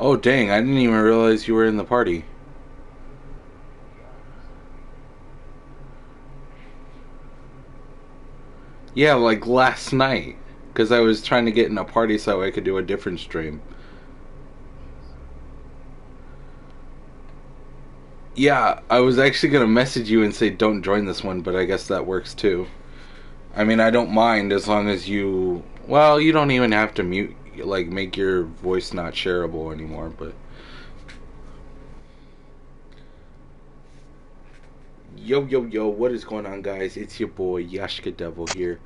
Oh, dang, I didn't even realize you were in the party. Yeah, like last night. Because I was trying to get in a party so I could do a different stream. Yeah, I was actually going to message you and say don't join this one, but I guess that works too. I mean, I don't mind as long as you. Well, you don't even have to mute, like, make your voice not shareable anymore, but. Yo, yo, yo, what is going on, guys? It's your boy, Yashka Devil here,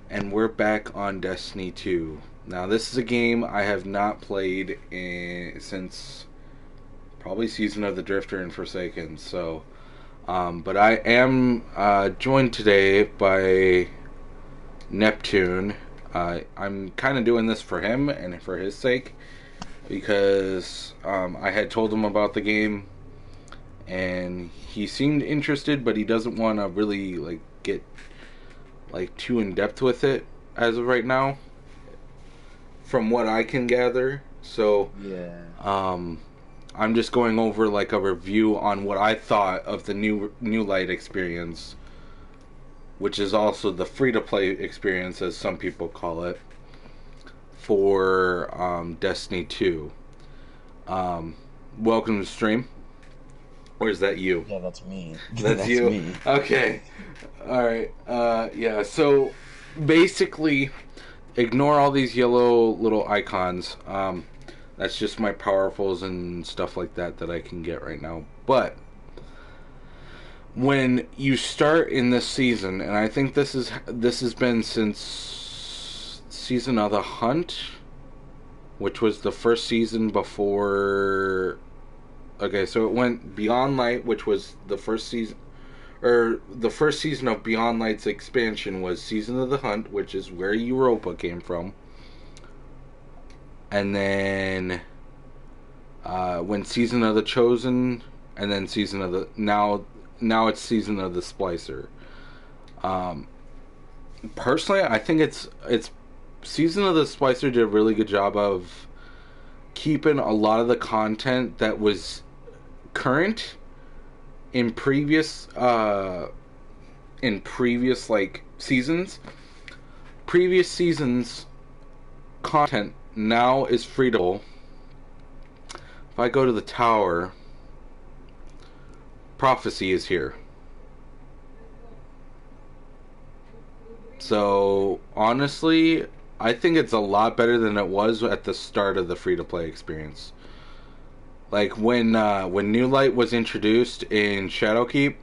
and we're back on Destiny 2. Now, this is a game I have not played since probably Season of the Drifter and Forsaken, so. But I am joined today by Neptune. I'm kind of doing this for him and for his sake because I had told him about the game and he seemed interested, but he doesn't want to really like get like too in depth with it as of right now, from what I can gather. So, Yeah. um, I'm just going over like a review on what I thought of the new light experience, which is also the free to play experience, as some people call it, for Destiny 2. Um, Welcome to the stream. Or is that you? Yeah, that's me. That's That's you. me. Okay. All right. Yeah. So basically, ignore all these yellow little icons. That's just my powerfuls and stuff like that I can get right now. But when you start in this season, and I think this has been since season of the Hunt, which was the first season before. Okay, so it went Beyond Light, which was the first season, or the first season of Beyond Light's expansion was Season of the Hunt, which is where Europa came from, and then when Season of the Chosen, and then Season of the now it's Season of the Splicer. Um, Personally, I think it's Season of the Splicer did a really good job of keeping a lot of the content that was current in previous like seasons. Previous seasons content now is freeable. If I go to the tower, prophecy is here. So honestly, I think it's a lot better than it was at the start of the free to play experience. Like when New Light was introduced in Shadowkeep,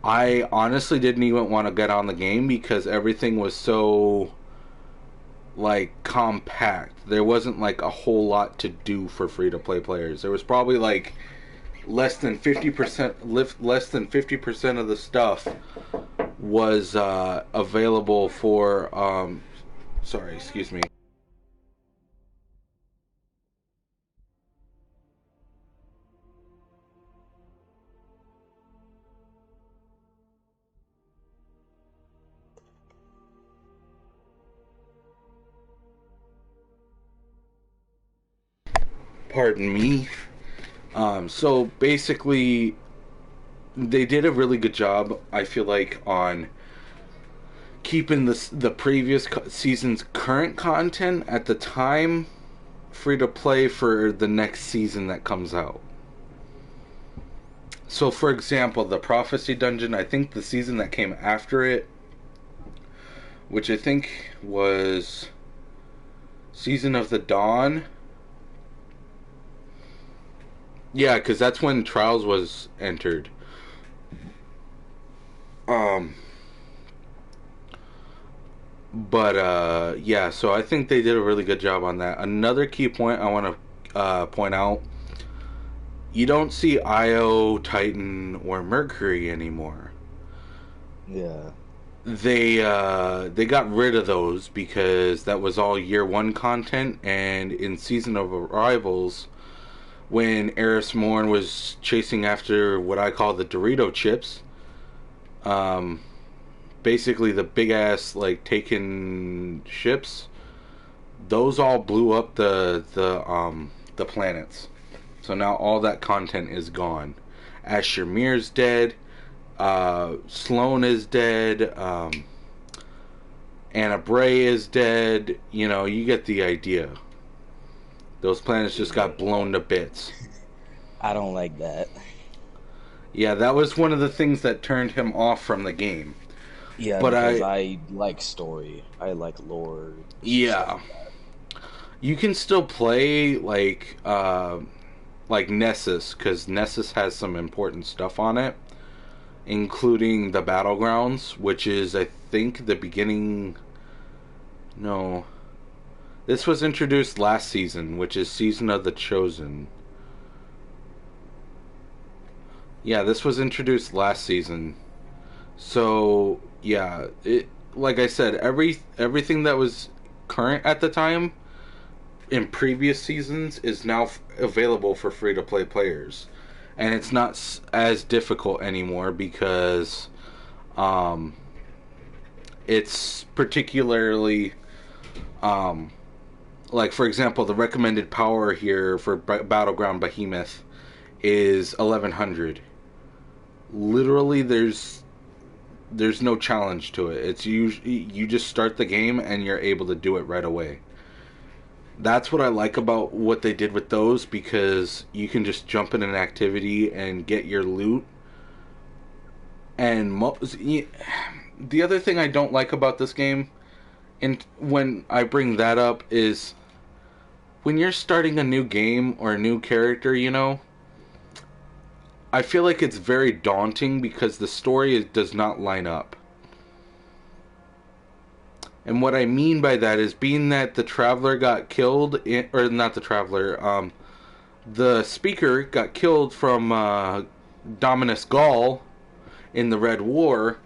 I honestly didn't even want to get on the game because everything was so like compact. There wasn't like a whole lot to do for free to play players. There was probably like less than 50% of the stuff was available for sorry, excuse me. Pardon me. So basically, they did a really good job, I feel like, on keeping the previous season's current content at the time free to play for the next season that comes out. So, for example, the Prophecy Dungeon, I think the season that came after it, which I think was Season of the Dawn. Yeah, because that's when Trials was entered. Um, but yeah, so I think they did a really good job on that. Another key point I want to point out: you don't see Io, Titan, or Mercury anymore. Yeah. They got rid of those because that was all year one content, and in Season of Arrivals, when Eris Morn was chasing after what I call the Dorito chips, um, basically the big ass like taken ships, those all blew up the the planets. So now all that content is gone. Asher Mir's dead. Sloane is dead. Anna Bray is dead. You know, you get the idea. Those planets just got blown to bits. I don't like that. Yeah, that was one of the things that turned him off from the game. Yeah, but because I like story. I like lore. Yeah. You can still play like Nessus, because Nessus has some important stuff on it, including the battlegrounds, which is, I think, the beginning. No, this was introduced last season, which is Season of the Chosen. Yeah, this was introduced last season. So yeah, it, like I said, everything that was current at the time in previous seasons is now available for free to play players, and it's not as difficult anymore because it's particularly like, for example, the recommended power here for Battleground Behemoth is 1100. Literally, there's no challenge to it. It's you just start the game and you're able to do it right away. That's what I like about what they did with those, because you can just jump in an activity and get your loot. And the other thing I don't like about this game, and when I bring that up, is when you're starting a new game or a new character, you know, I feel like it's very daunting because the story does not line up. And what I mean by that is, being that the Traveler got killed, or not the Traveler, the Speaker got killed from Dominus Gaul in the Red War.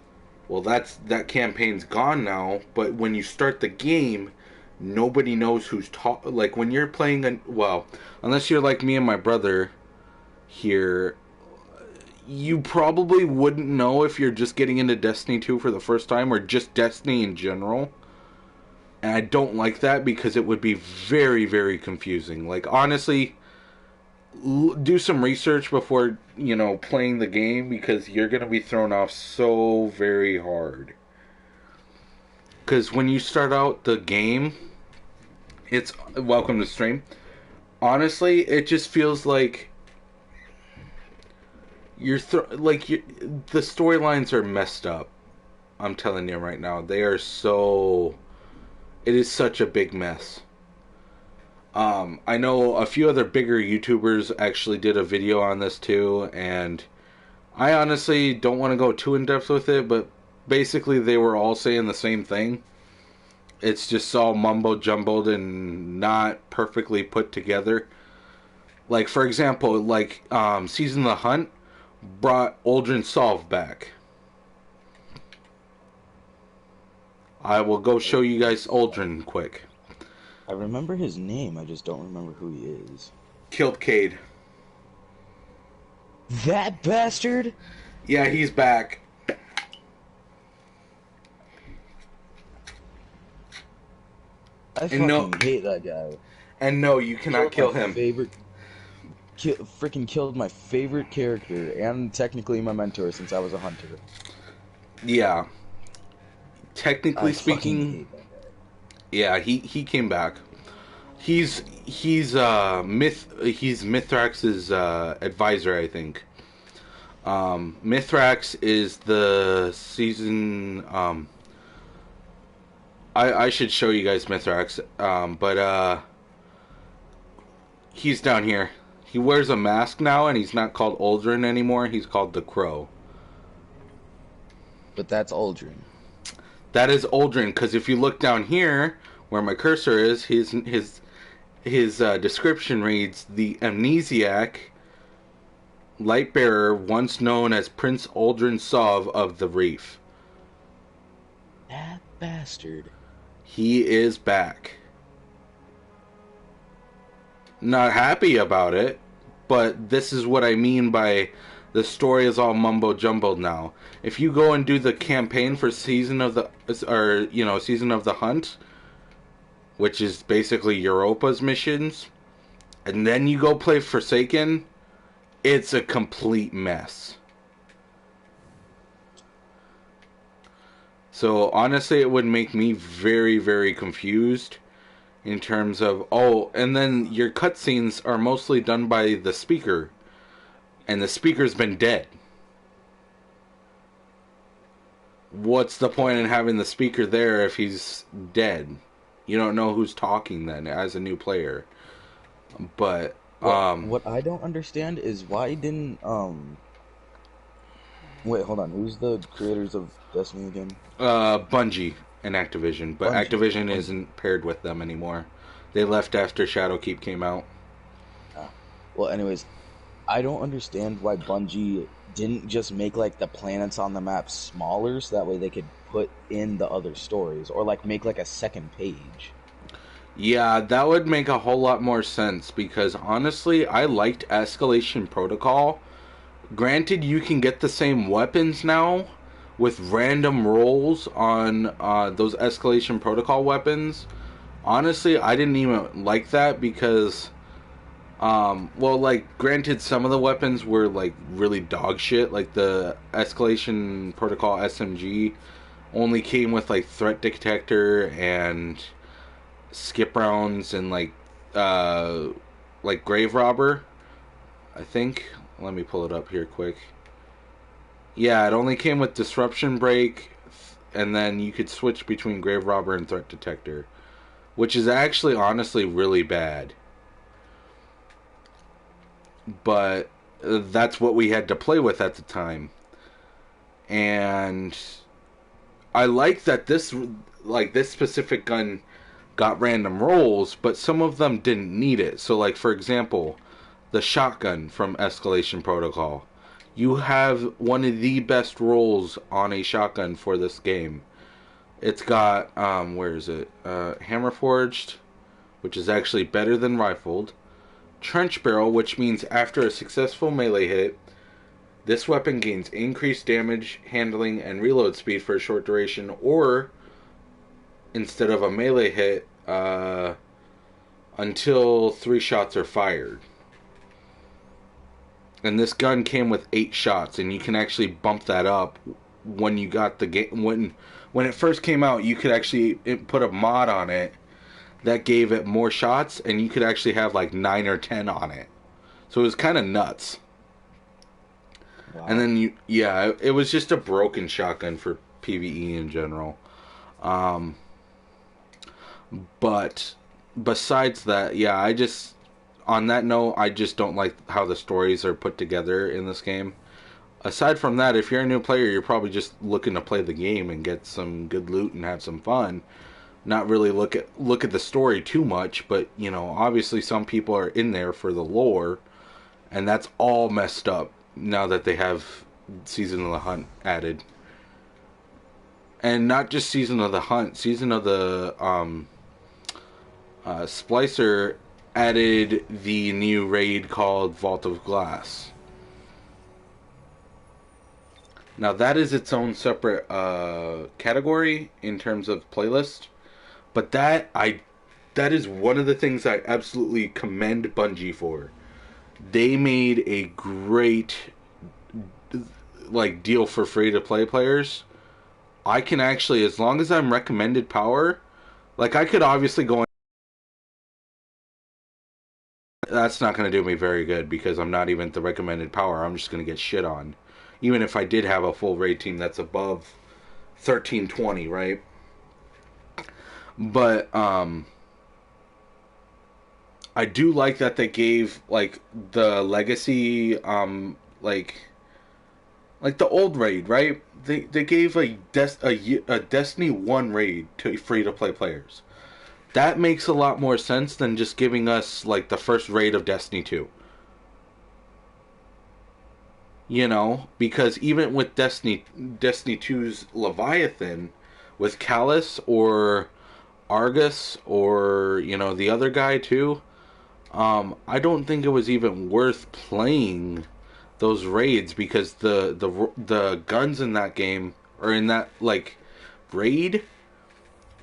Well, that campaign's gone now. But when you start the game, nobody knows who's like, when you're playing well, unless you're like me and my brother here, you probably wouldn't know if you're just getting into Destiny 2 for the first time, or just Destiny in general. And I don't like that, because it would be very, very confusing. Like, honestly, do some research before, you know, playing the game, because you're going to be thrown off so very hard. Because when you start out the game, it's welcome to stream. Honestly, it just feels like the storylines are messed up. I'm telling you right now, they are so. It is such a big mess. I know a few other bigger YouTubers actually did a video on this too, and I honestly don't want to go too in depth with it, but basically they were all saying the same thing. It's just all mumbo jumbled and not perfectly put together. Like, for example, like Season of the Hunt brought Uldren Sov back. I will go show you guys Uldren quick. I remember his name, I just don't remember who he is. Killed Cade. That bastard? Yeah, he's back. I fucking hate that guy. And no, you cannot kill him. Freaking killed my favorite character, and technically my mentor since I was a hunter. Yeah. Technically speaking, yeah, he came back. He's Mithrax's advisor, I think. Mithrax is the season. I should show you guys Mithrax, but he's down here. He wears a mask now, and he's not called Uldren anymore. He's called the Crow. But that's Uldren. That is Uldren, because if you look down here, where my cursor is, his description reads, the amnesiac lightbearer once known as Prince Uldren Sov of the Reef. That bastard. He is back. Not happy about it, but this is what I mean by the story is all mumbo jumbled now. If you go and do the campaign for Season of the Hunt, which is basically Europa's missions, and then you go play Forsaken, it's a complete mess. So honestly, it would make me very, very confused in terms of, oh, and then your cutscenes are mostly done by the speaker, and the speaker's been dead. What's the point in having the speaker there if he's dead? You don't know who's talking then as a new player. But What I don't understand is why didn't wait, hold on. Who's the creators of Destiny again? Bungie and Activision, but Bungie. Activision Bungie. isn't paired with them anymore. They left after Shadowkeep came out. Ah. Well, anyways, I don't understand why Bungie didn't just make like the planets on the map smaller so that way they could put in the other stories or like make like a second page. Yeah, that would make a whole lot more sense because honestly, I liked Escalation Protocol. Granted, you can get the same weapons now with random rolls on those Escalation Protocol weapons. Honestly, I didn't even like that because, well, like, granted, some of the weapons were, like, really dog shit. Like, the Escalation Protocol SMG only came with, like, threat detector and skip rounds and, like grave robber, I think. Let me pull it up here quick. Yeah, it only came with disruption break, and then you could switch between grave robber and threat detector, which is actually honestly really bad. But that's what we had to play with at the time. And I like that this specific gun got random rolls, but some of them didn't need it. So like for example, the shotgun from Escalation Protocol. You have one of the best rolls on a shotgun for this game. It's got where is it? Hammer forged, which is actually better than rifled. Trench barrel, which means after a successful melee hit, this weapon gains increased damage, handling, and reload speed for a short duration, or instead of a melee hit, until 3 shots are fired. And this gun came with 8 shots, and you can actually bump that up when you got the game. When it first came out, you could actually put a mod on it that gave it more shots, and you could actually have like 9 or 10 on it. So it was kind of nuts. Wow. And then it was just a broken shotgun for PvE in general. But besides that, yeah, on that note, I just don't like how the stories are put together in this game. Aside from that, if you're a new player, you're probably just looking to play the game and get some good loot and have some fun. Not really look at the story too much, but you know, obviously some people are in there for the lore, and that's all messed up now that they have Season of the Hunt added. And not just Season of the Hunt, Season of the Splicer added the new raid called Vault of Glass. Now that is its own separate category in terms of playlist, but that is one of the things I absolutely commend Bungie for. They made a great like deal for free to play players. I can actually, as long as I'm recommended power, like I could obviously go. That's not going to do me very good because I'm not even the recommended power. I'm just going to get shit on. Even if I did have a full raid team that's above 1320, right? But I do like that they gave like the legacy like the old raid, right? They gave a Destiny 1 raid to free to play players. That makes a lot more sense than just giving us like the first raid of Destiny 2. You know, because even with Destiny 2's Leviathan, with Callus or Argus or you know the other guy too, I don't think it was even worth playing those raids because the guns in that game or in that like raid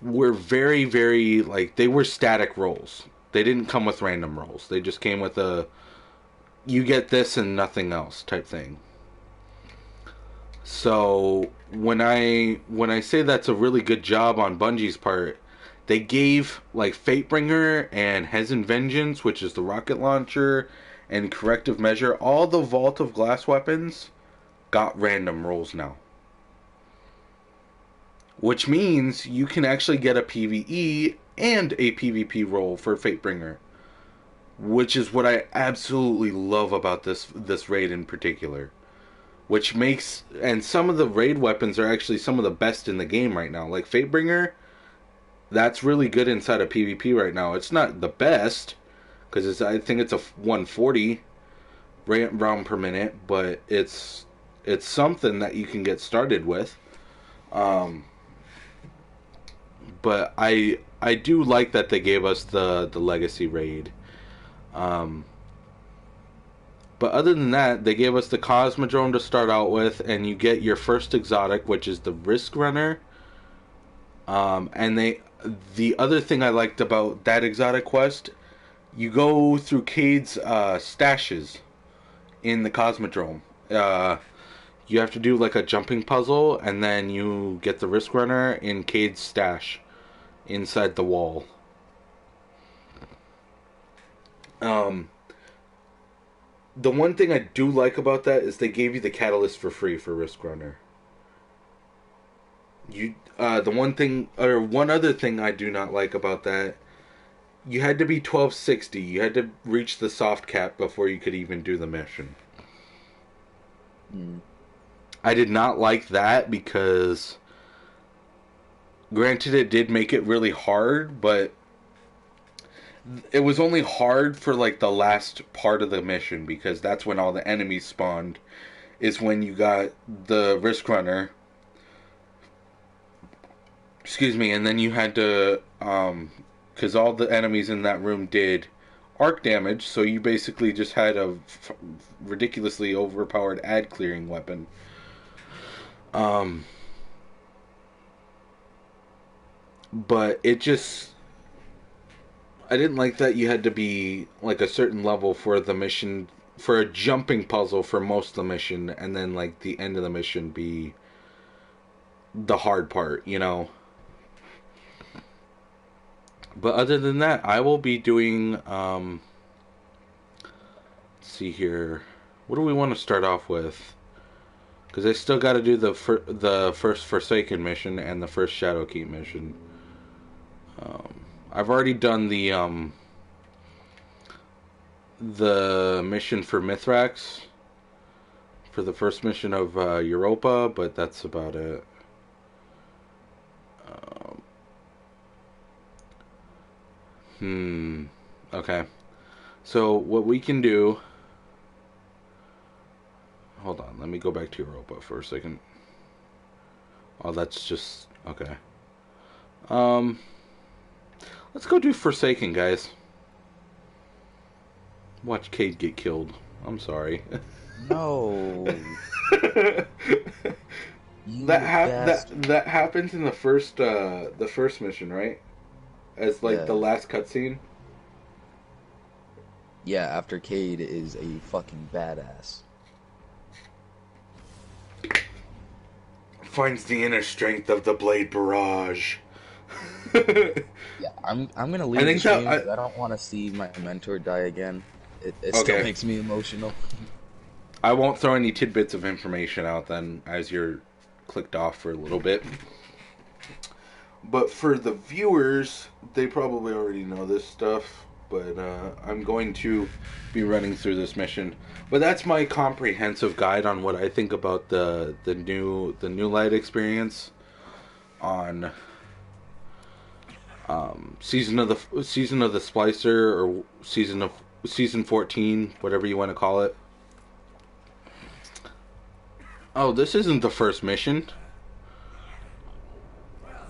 were very, very like they were static rolls. They didn't come with random rolls. They just came with a you get this and nothing else type thing. So when I say that's a really good job on Bungie's part, they gave like Fatebringer and Hezen Vengeance, which is the rocket launcher, and Corrective Measure, all the Vault of Glass weapons got random rolls now. Which means you can actually get a PvE and a PvP roll for Fatebringer. Which is what I absolutely love about this raid in particular. Which makes... And some of the raid weapons are actually some of the best in the game right now. Like Fatebringer, that's really good inside of PvP right now. It's not the best, because I think it's a 140 round per minute, but it's something that you can get started with. But I do like that they gave us the Legacy raid. But other than that, they gave us the Cosmodrome to start out with, and you get your first exotic, which is the Risk Runner. And the other thing I liked about that exotic quest, you go through Cade's stashes in the Cosmodrome. You have to do like a jumping puzzle, and then you get the Risk Runner in Cade's stash inside the wall. The one thing I do like about that is they gave you the catalyst for free for Risk Runner. One other thing I do not like about that, you had to be 1260. You had to reach the soft cap before you could even do the mission. I did not like that because, granted, it did make it really hard, but it was only hard for like the last part of the mission, because that's when all the enemies spawned, is when you got the Risk Runner. Excuse me, and then you had to, because all the enemies in that room did arc damage, so you basically just had a ridiculously overpowered ad clearing weapon. But it just... I didn't like that you had to be like a certain level for the mission, for a jumping puzzle for most of the mission, and then like the end of the mission be the hard part, you know. But other than that, I will be doing let's see here, what do we want to start off with? Because I still got to do the first Forsaken mission and the first Shadowkeep mission. I've already done the mission for Mithrax for the first mission of Europa, but that's about it. Okay. So what we can do... Hold on, let me go back to Europa for a second. Oh, that's just... Okay. Let's go do Forsaken, guys. Watch Cade get killed. I'm sorry. No. That happens in the first mission, right? As like the last cutscene. Yeah, after Cade is a fucking badass. Finds the inner strength of the Blade Barrage. Yeah, I'm gonna leave the stream because I don't want to see my mentor die again. It still makes me emotional. I won't throw any tidbits of information out then, as you're clicked off for a little bit. But for the viewers, they probably already know this stuff. But I'm going to be running through this mission. But that's my comprehensive guide on what I think about the new light experience on season of the Splicer, or season 14, whatever you want to call it. Oh, this isn't the first mission.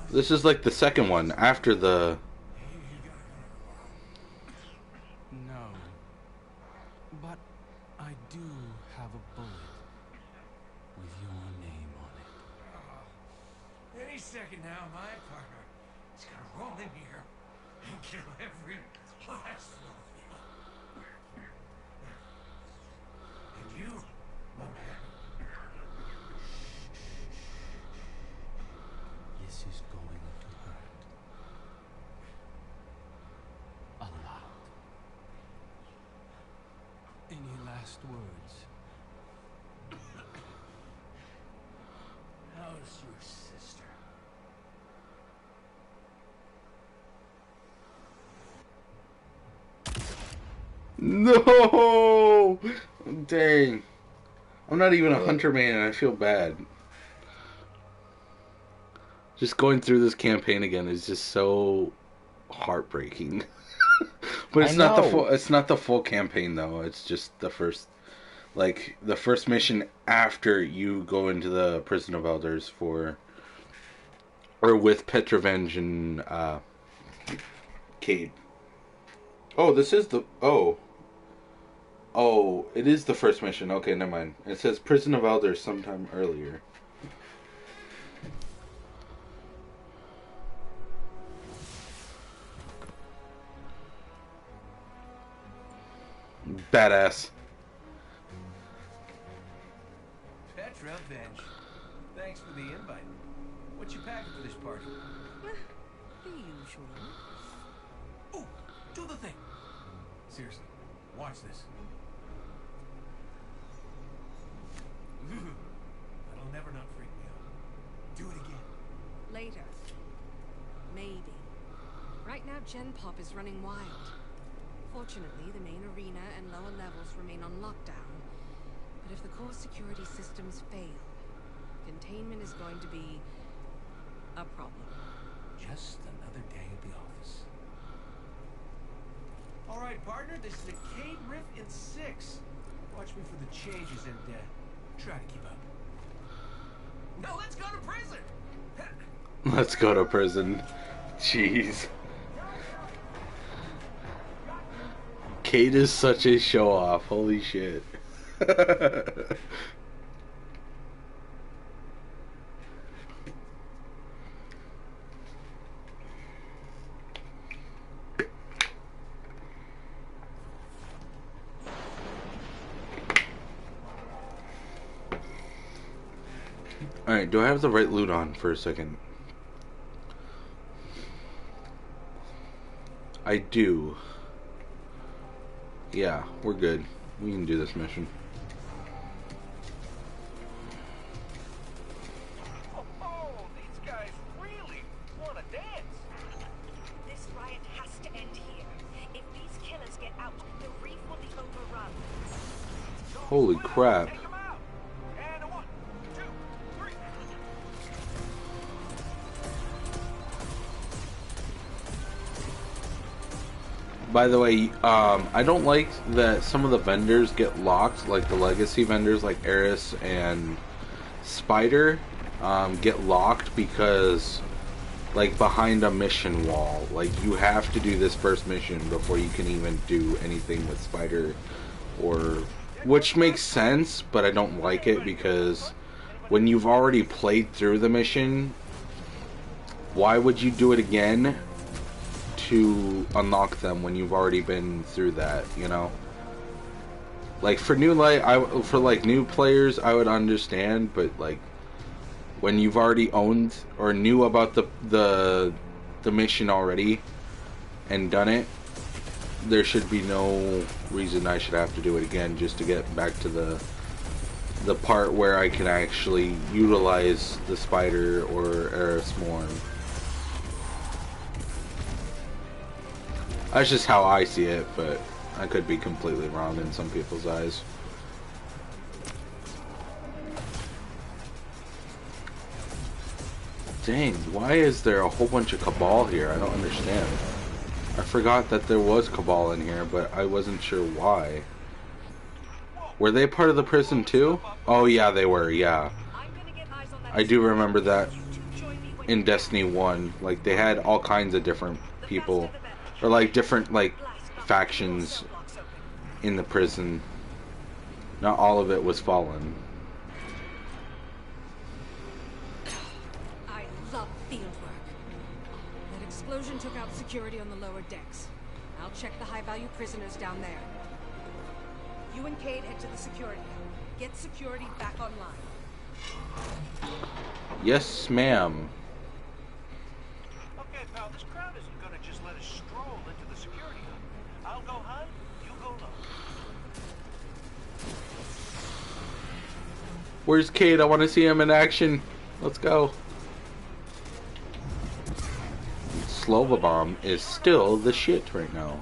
This is like the second one after the... No. But I do have a bullet with your name on it. Any second now, my partner is gonna roll in here and kill every And you, my man. This is going to hurt. A lot. Any last words? How's your sister? No! Dang. I'm not even a hunter man and I feel bad. Just going through this campaign again is just so heartbreaking. But it's not the full campaign though. It's just the first mission after you go into the prison of elders with Petrovenge and Cade. Oh, this is the Oh, it is the first mission. Okay, never mind. It says Prison of Elders sometime earlier. Badass. Petrovenge. Thanks for the invite. What you packing for this party? The usual. Oh, do the thing. Seriously, watch this. That'll never not freak me out. Do it again. Later. Maybe. Right now, Gen Pop is running wild. Fortunately, the main arena and lower levels remain on lockdown. But if the core security systems fail, containment is going to be a problem. Just another day at the office. All right, partner, this is a Cade riff in 6. Watch me for the changes and try to keep up. Now let's go to prison! Let's go to prison. Jeez. Cade is such a show off. Holy shit. Alright, do I have the right loot on for a second? I do. Yeah, we're good. We can do this mission. Oh, these guys really want to dance. This riot has to end here. If these killers get out, the reef will be overrun. Holy crap. Take 'em out. And a 1, 2, 3. By the way, I don't like that some of the vendors get locked, like the legacy vendors like Eris and Spider get locked because, like, behind a mission wall. Like, you have to do this first mission before you can even do anything with Spider, which makes sense, but I don't like it because when you've already played through the mission, why would you do it again to unlock them when you've already been through that, you know? Like, for new new players, I would understand, but like when you've already owned or knew about the mission already and done it, there should be no reason I should have to do it again just to get back to the part where I can actually utilize the Spider or Eris more. That's just how I see it, but I could be completely wrong in some people's eyes. Dang, why is there a whole bunch of Cabal here? I don't understand. I forgot that there was Cabal in here, but I wasn't sure why. Were they part of the prison too? Oh yeah, they were, yeah. I do remember that in Destiny 1. Like, they had all kinds of different people. Or like different factions in the prison. Not all of it was fallen. I love field work. That explosion took out security on the lower decks. I'll check the high-value prisoners down there. You and Cade head to the security. Get security back online. Yes, ma'am. Okay, pal, this crowd isn't gonna just let us stroll into the security hub. I'll go high, you go low. Where's Cade? I want to see him in action. Let's go. Slova Bomb is still the shit right now.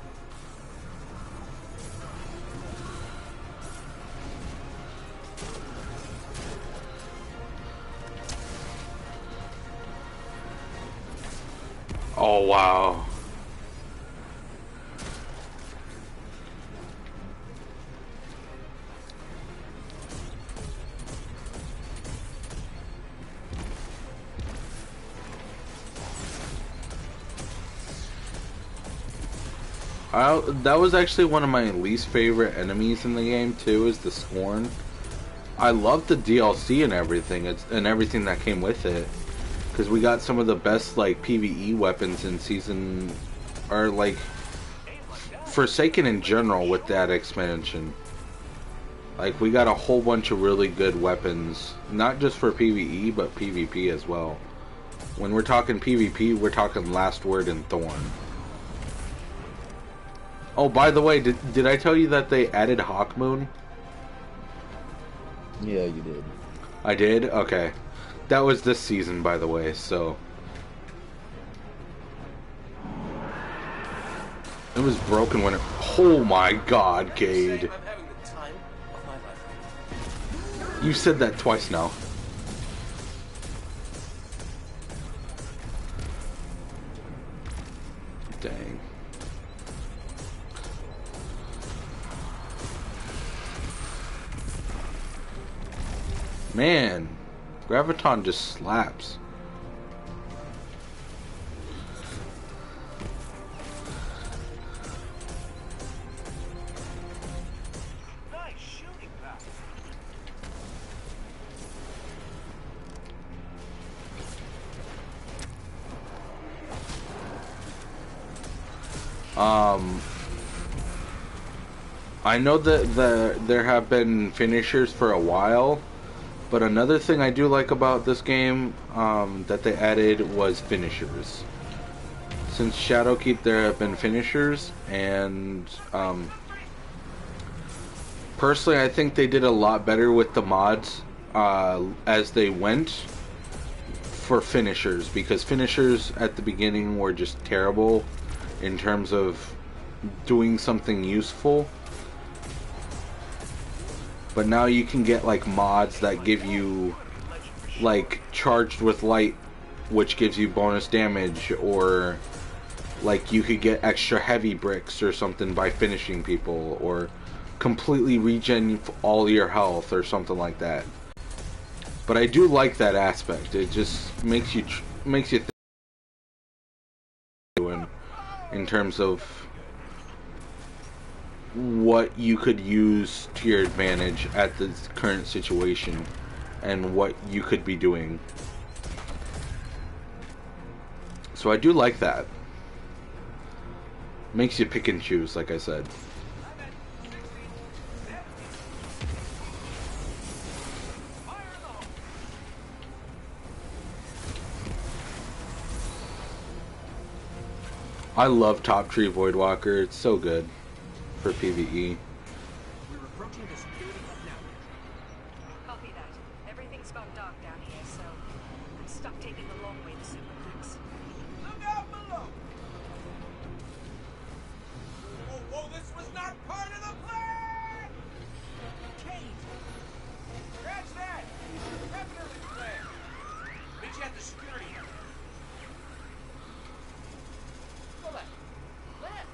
Oh, wow. That was actually one of my least favorite enemies in the game too, is the Scorn. I love the DLC and everything, and everything that came with it, because we got some of the best like PvE weapons in season, or like Forsaken in general with that expansion. Like we got a whole bunch of really good weapons, not just for PvE but PvP as well. When we're talking PvP, we're talking Last Word and Thorn. Oh, by the way, did I tell you that they added Hawkmoon? Yeah, you did. I did? Okay. That was this season, by the way, so... It was broken when it... Oh my god, Cade. I'm having the time of my life. You said that twice now. Dang. Man, Graviton just slaps. Nice shooting, pal. I know that there have been finishers for a while, but another thing I do like about this game that they added was finishers. Since Shadowkeep, there have been finishers, and personally, I think they did a lot better with the mods as they went for finishers, because finishers at the beginning were just terrible in terms of doing something useful. But now you can get like mods that give you like Charged with Light, which gives you bonus damage, or like you could get extra heavy bricks or something by finishing people, or completely regen all your health or something like that. But I do like that aspect. It just makes you think in terms of what you could use to your advantage at the current situation and what you could be doing. So I do like that. Makes you pick and choose, like I said. I love Top Tree Voidwalker. It's so good for PvE. We're approaching the security hub now. Copy that. Everything's gone dark down here, so I'm stuck taking the long way to Supermax. Look out below! Whoa, this was not part of the plan! Kate! Scratch that! Definitely the plan! Meet you at the security hub. Go left. Left!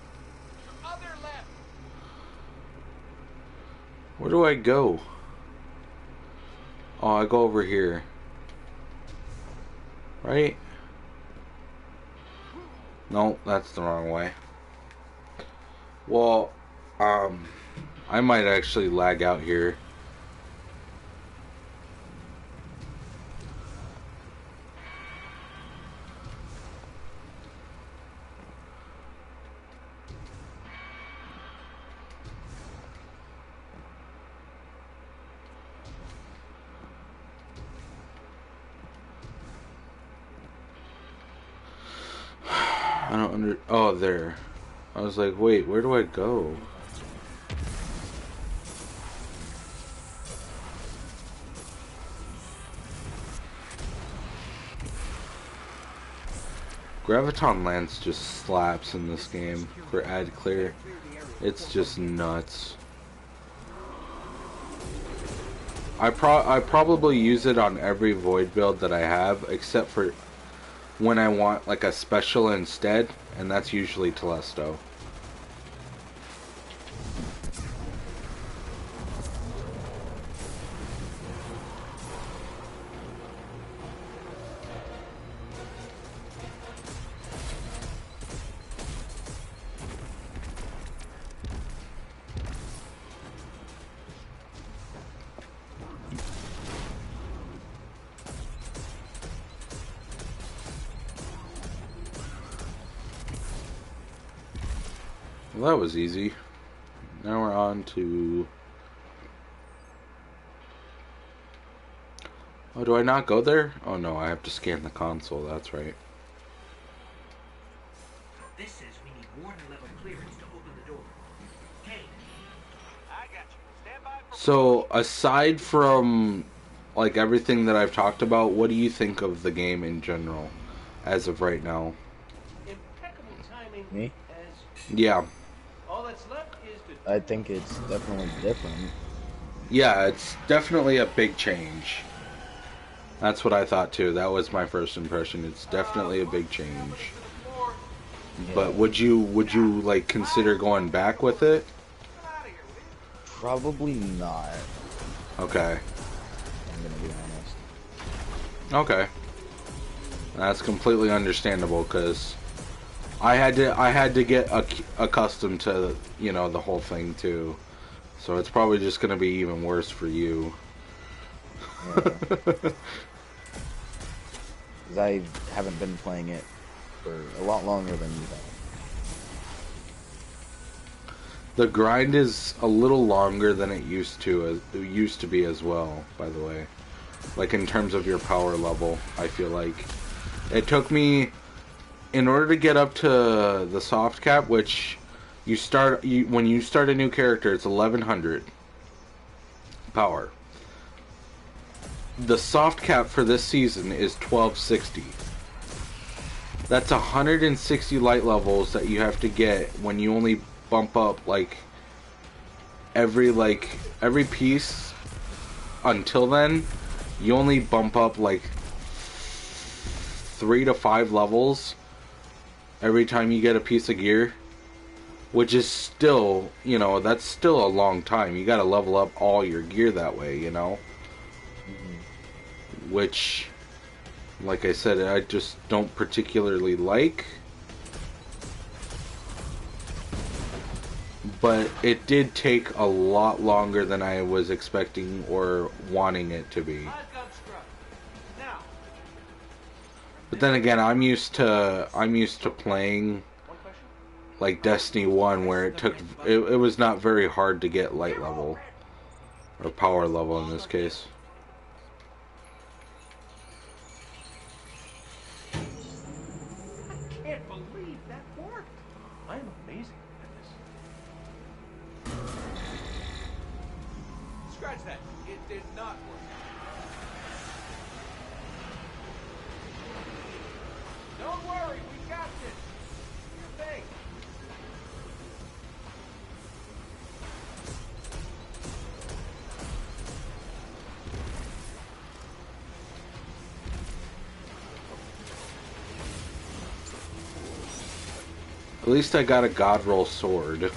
Your other left! Where do I go? Oh, I go over here. Right? No, that's the wrong way. Well, I might actually lag out here. I don't Oh, there. I was like, wait, where do I go? Graviton Lance just slaps in this game for ad clear. It's just nuts. I probably use it on every void build that I have, except for when I want like a special instead, and that's usually Telesto. Well, that was easy. Now we're on to... Oh, do I not go there? Oh no, I have to scan the console, that's right. This says we need warden level clearance to open the door. Kane. I got you. Stand by for... So, aside from, like, everything that I've talked about, what do you think of the game in general, as of right now? Impeccable timing. Me? As Yeah. all that's left is to... I think it's definitely different. Yeah, it's definitely a big change. That's what I thought too. That was my first impression. It's definitely a big change. But would you like consider going back with it? Probably not. Okay. I'm gonna be honest. Okay. That's completely understandable because I had to get accustomed to, you know, the whole thing too. So it's probably just going to be even worse for you. Because I haven't been playing it for a lot longer than you have. The grind is a little longer than it used to be as well, by the way. Like in terms of your power level, I feel like it took me, in order to get up to the soft cap, which when you start a new character, it's 1100 power. The soft cap for this season is 1260. That's 160 light levels that you have to get when you only bump up like every piece. Until then, you only bump up like 3 to 5 levels every time you get a piece of gear, which is still, you know, that's still a long time. You gotta level up all your gear that way, you know. Which, like I said, I just don't particularly like. But it did take a lot longer than I was expecting or wanting it to be. But then again, I'm used to playing like Destiny 1, where it was not very hard to get light level or power level in this case. I can't believe that worked. I'm amazing at this. Scratch that. It did not work. Don't worry, we got this. Your thing. At least I got a God Roll sword.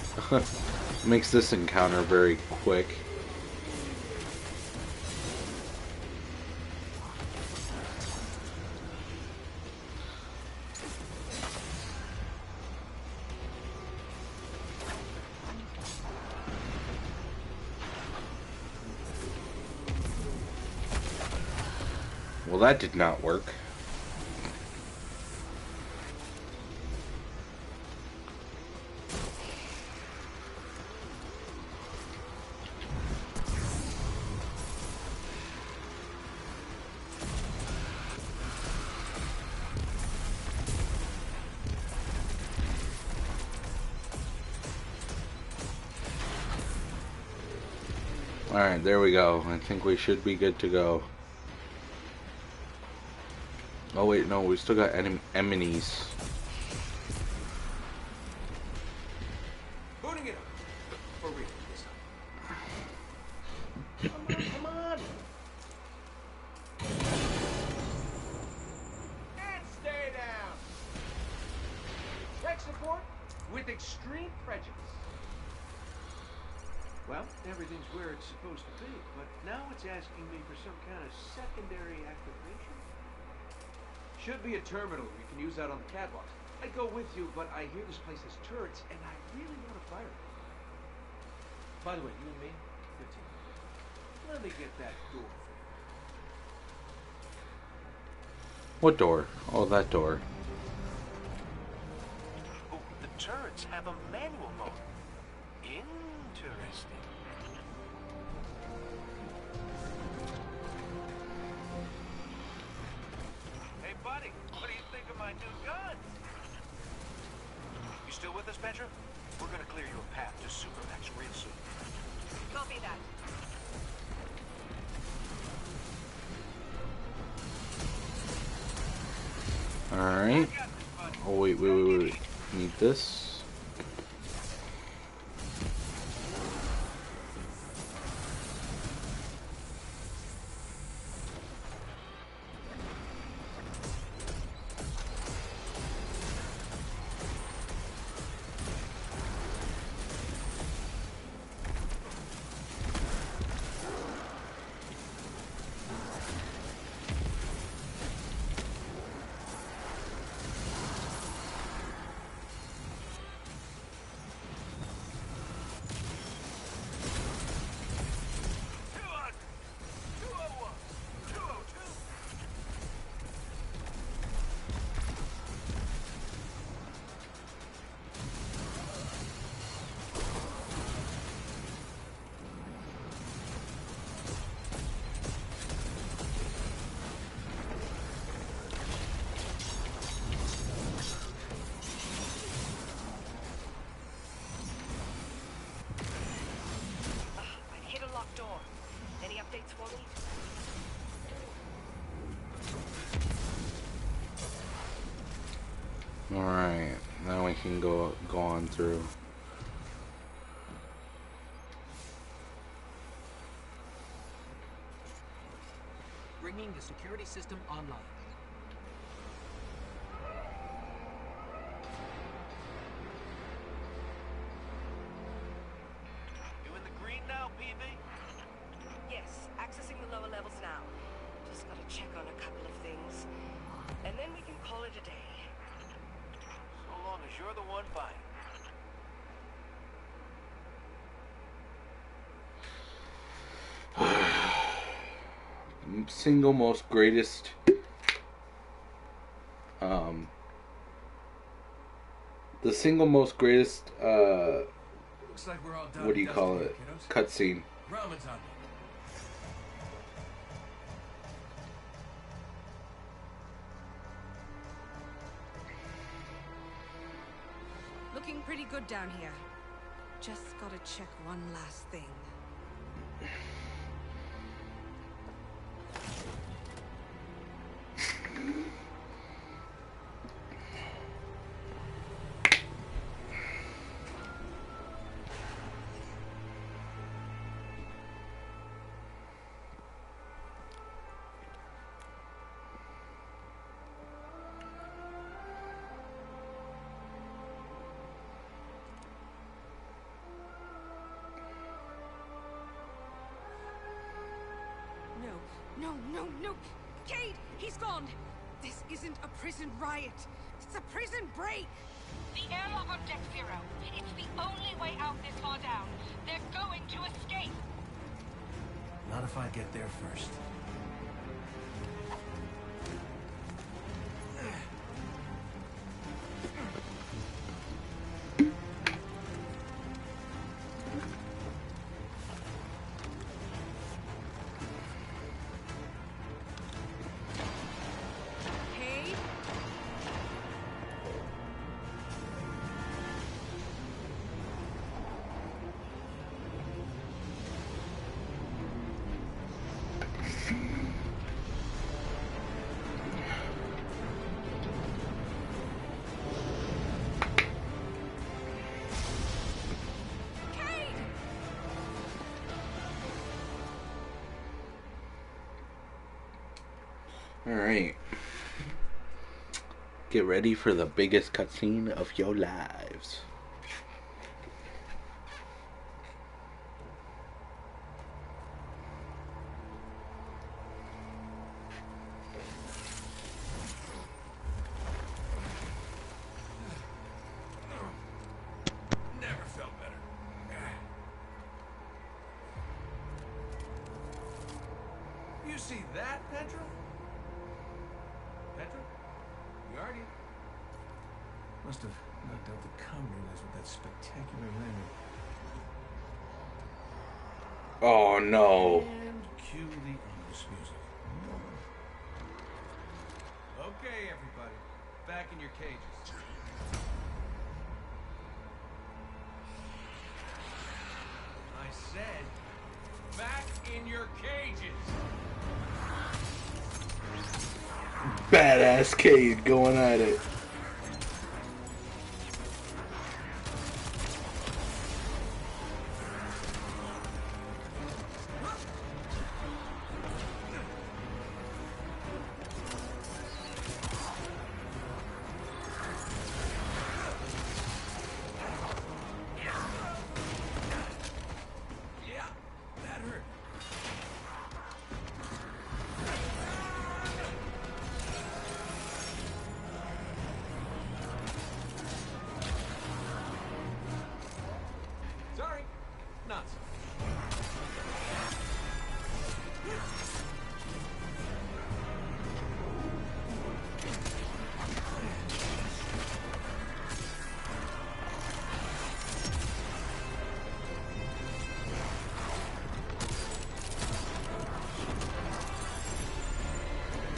Makes this encounter very quick. Well, that did not work. Alright, there we go. I think we should be good to go. Oh wait, no, we still got enemies. Booting it up. For real this time. Come on. And stay down. Tech support with extreme prejudice. Well, everything's where it's supposed to be, but now it's asking me for some kind of secondary activation. Should be a terminal we can use out on the catwalk. I'd go with you, but I hear this place has turrets, and I really want to fire them. By the way, you and me, good team. Let me get that door for you. What door? Oh, that door. Oh, the turrets have a manual mode. Interesting. Hey, buddy, what do you think of my new gun? You still with us, Petra? We're gonna clear you a path to Supermax real soon. Copy that. Alright. Oh, wait. Need this. Alright, now we can go on through. Bringing the security system online. You in the green now, PV? Yes, accessing the lower levels now. Just gotta check on a couple of things. And then we can call it a day. So long as you're the one buying. Single most greatest the single most greatest Looks like we're all done. what do you call it? Cutscene. Ramen's on me. Looking pretty good down here. Just gotta check one last thing. No! Cade! He's gone! This isn't a prison riot. It's a prison break! The airlock on Deck Zero. It's the only way out this far down. They're going to escape. Not if I get there first. Alright. Get ready for the biggest cutscene of your lives. Never felt better. You see that, Petra? Petra? You already must have knocked out the comrades with that spectacular landing. Oh no. And cue the ominous music. Okay, everybody, back in your cages. I said, back in your cages. Badass Cade going at it. Yeah, that hurt. Sorry, not so.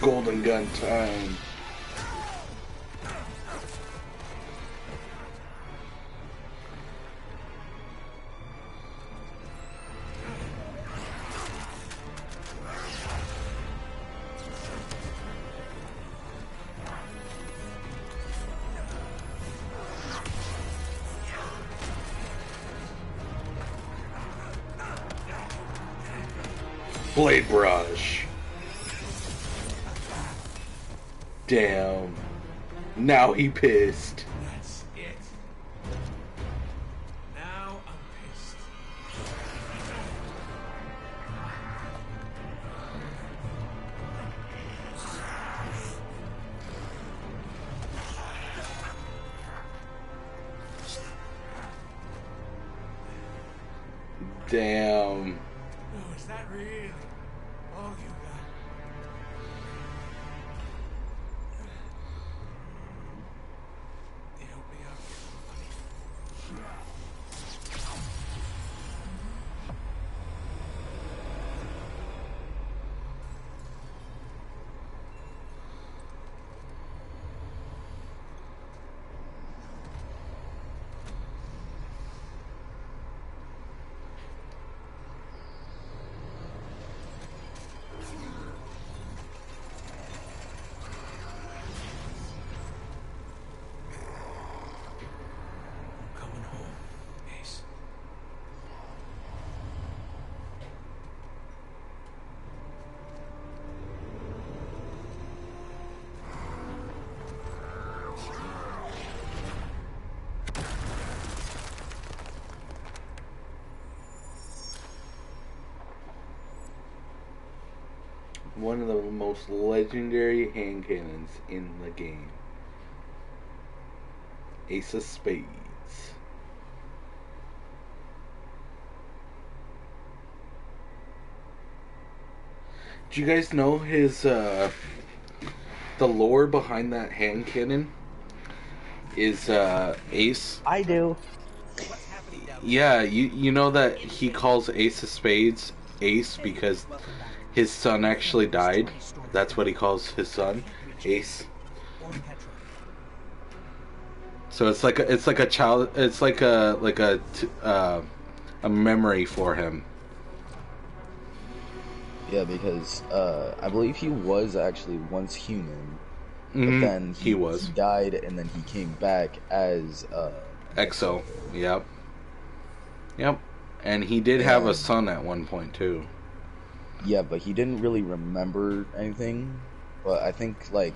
Golden gun time. Blade brush. Damn. Now he pissed. That's it. Now I'm pissed. Damn. Oh, is that really all you got? You help me out here, buddy. I'm coming home, Ace. One of the most legendary hand cannons in the game. Ace of Spades. Do you guys know his the lore behind that hand cannon is Ace? I do. Yeah, you know that he calls Ace of Spades Ace because his son actually died. That's what he calls his son, Ace. So it's like a child. It's like a memory for him. Yeah, because I believe he was actually once human, Mhm, but then he was. he died, and then he came back as Exo. Yep. Yep. And he did have a And- son at one point too. Yeah, but he didn't really remember anything. but I think like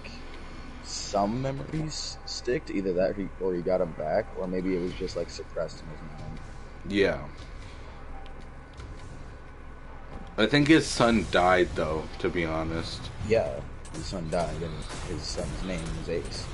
some memories sticked. Either that, or he got them back, or maybe it was just like suppressed in his mind. Yeah. I think his son died, though, to be honest. Yeah, his son died, and his son's name was Ace.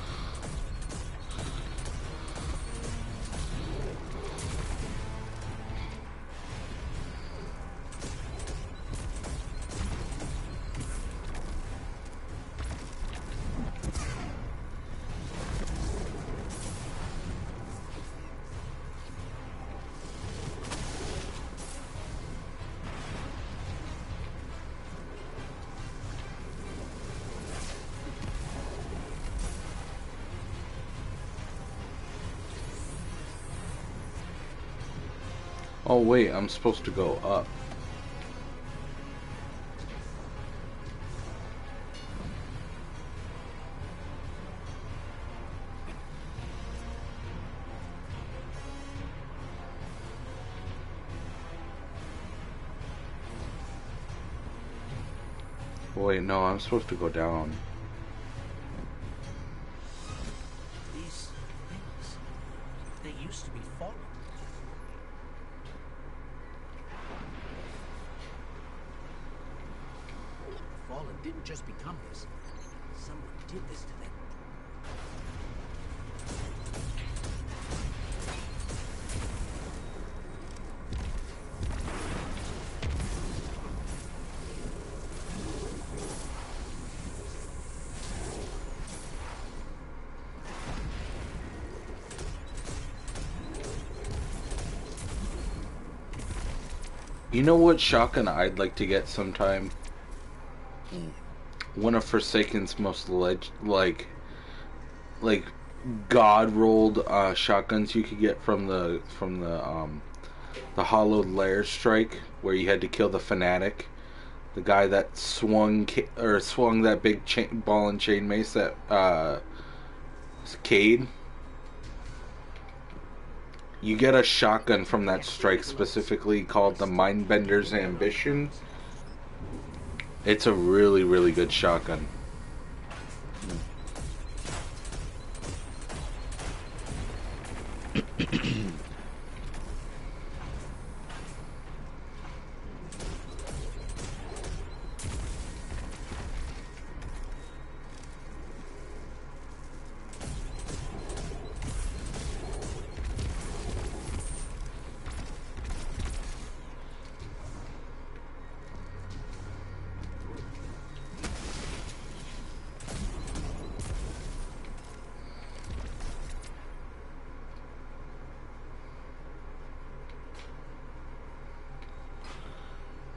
Oh, wait, I'm supposed to go up. Wait, no, I'm supposed to go down. These things, they used to be fallen. The fallen didn't just become this. Someone did this to them. You know what shotgun I'd like to get sometime? One of Forsaken's most like god rolled shotguns you could get from the hollowed lair strike, where you had to kill the fanatic, the guy that swung that big ball and chain mace that Cade. You get a shotgun from that strike specifically called the Mindbender's Ambition. It's a really, really good shotgun.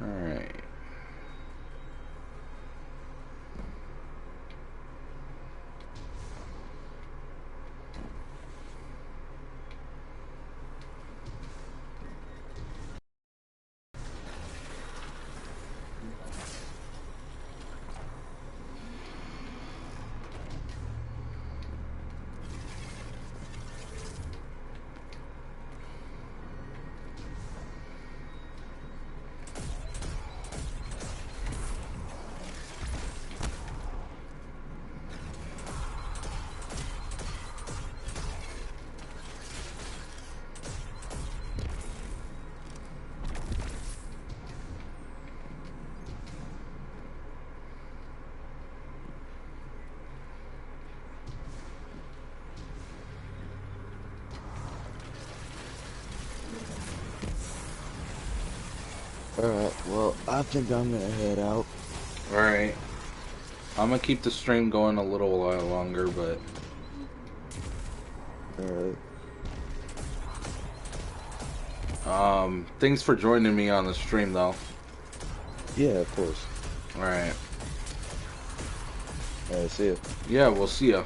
Alright. Alright, well, I think I'm gonna head out. Alright. I'm gonna keep the stream going a little while longer, but... Alright. Thanks for joining me on the stream, though. Yeah, of course. Alright. Alright, see ya. Yeah, we'll see ya.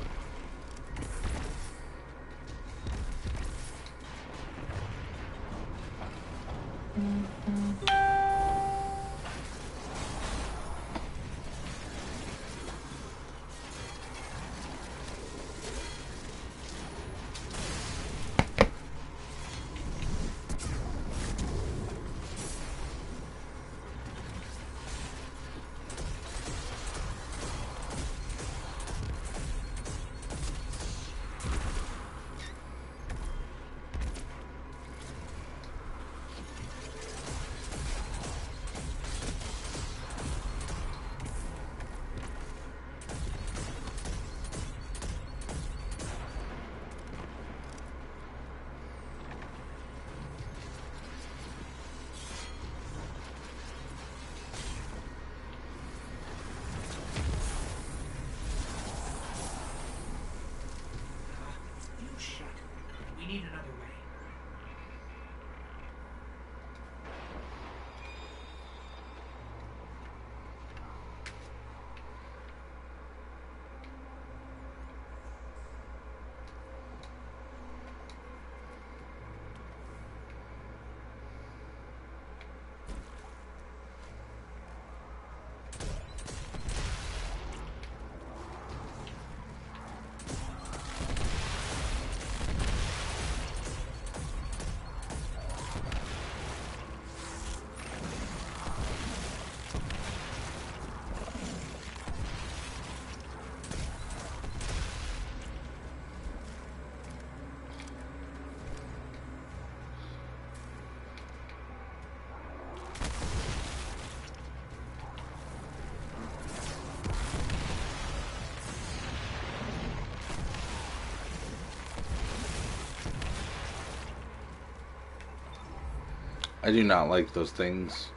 I do not like those things.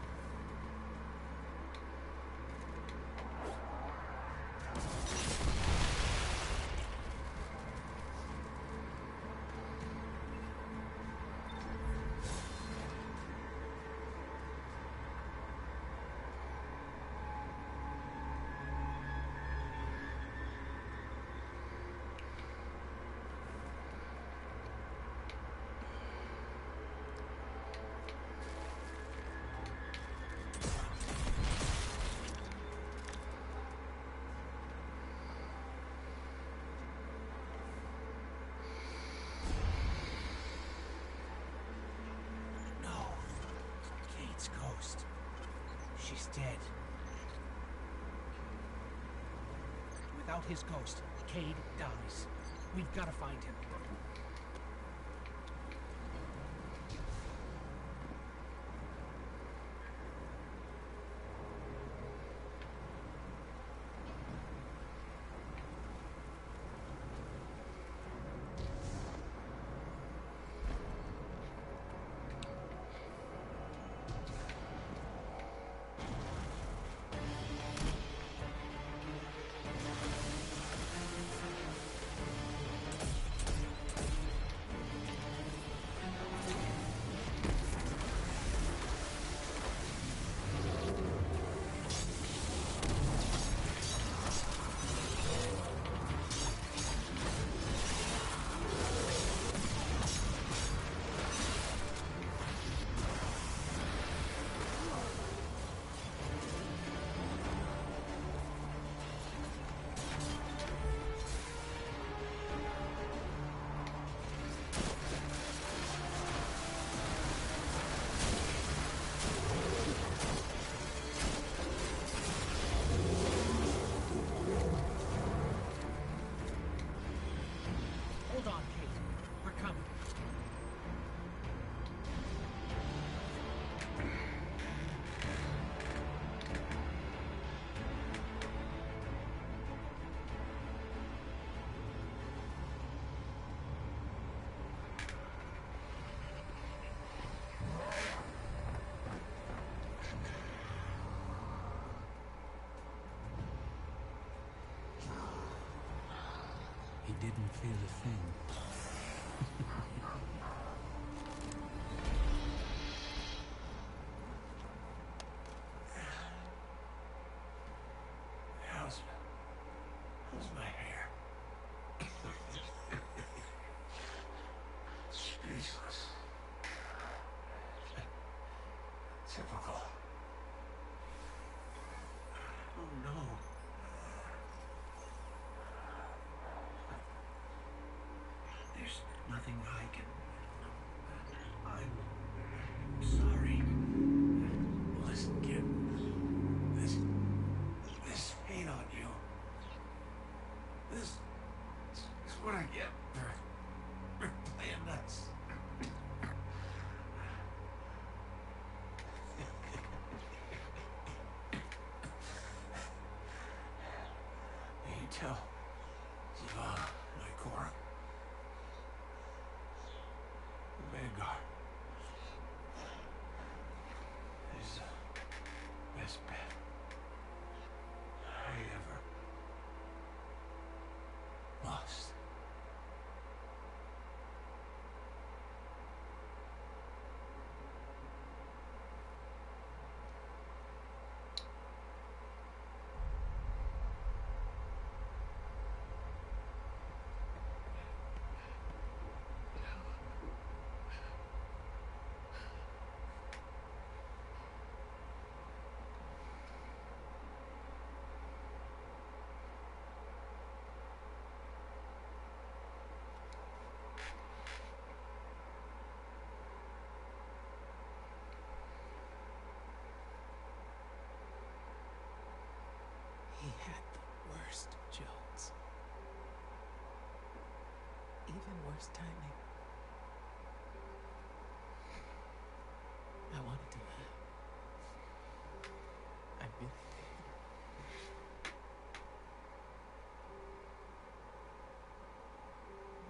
No. Kate's ghost. She's dead. Without his ghost, Cade dies. We've got to find him. Hold on, Kate. We're coming. He didn't feel a thing. How's my hair? Speechless. Typical. Oh no. There's nothing I can. I'm sorry. Listen, kid. This pain on you. This is what I get for playing nuts. You tell Ziva, Nykora, Vanguard is the best bet I ever lost. He had the worst, Jones. Even worse timing. I wanted to laugh. I really did.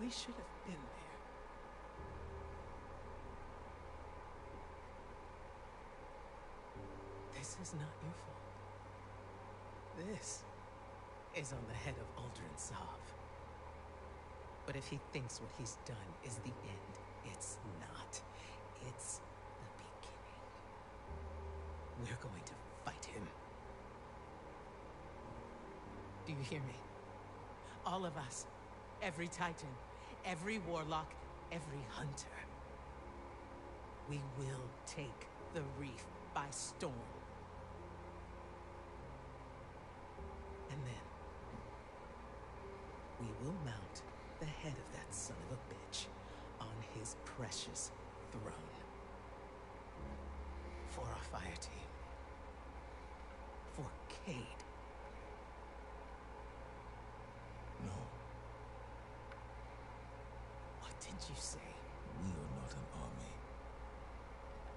We should have been there. not your fault. This is on the head of Aldrin Sov. But if he thinks what he's done is the end, it's not. It's the beginning. We're going to fight him. Do you hear me? All of us. Every Titan. Every Warlock. Every Hunter. We will take the reef by storm. And then we will mount the head of that son of a bitch on his precious throne. For our fire team. For Cade. No, What did you say? we are not an army.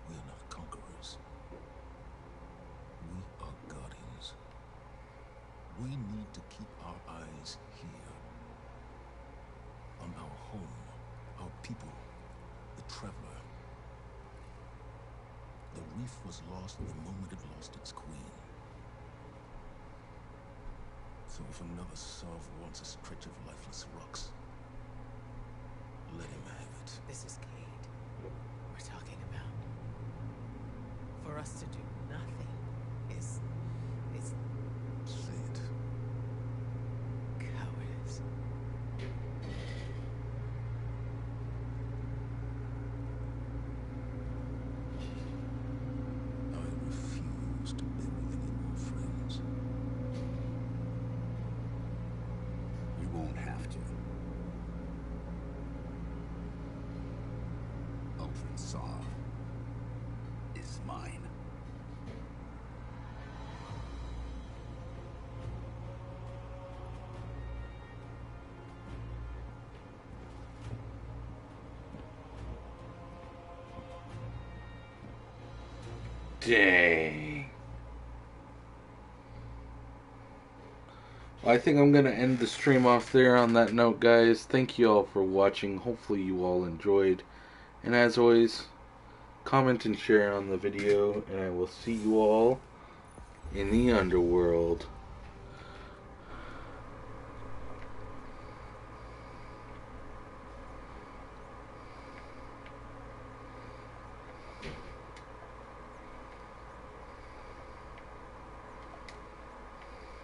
We are not conquerors. We are guardians. We need to keep our eyes here. On our home, our people, the Traveler. The reef was lost the moment it lost its queen. So if another Sov wants a stretch of lifeless rocks, let him have it. This is Cade we're talking about. For us to do nothing is Say it. cowardice. I refuse to bury any more friends. You won't have to. Aldrin Sov is mine. Dang. Well, I think I'm going to end the stream off there on that note, guys. Thank you all for watching. Hopefully you all enjoyed. And as always, comment and share on the video. And I will see you all in the underworld.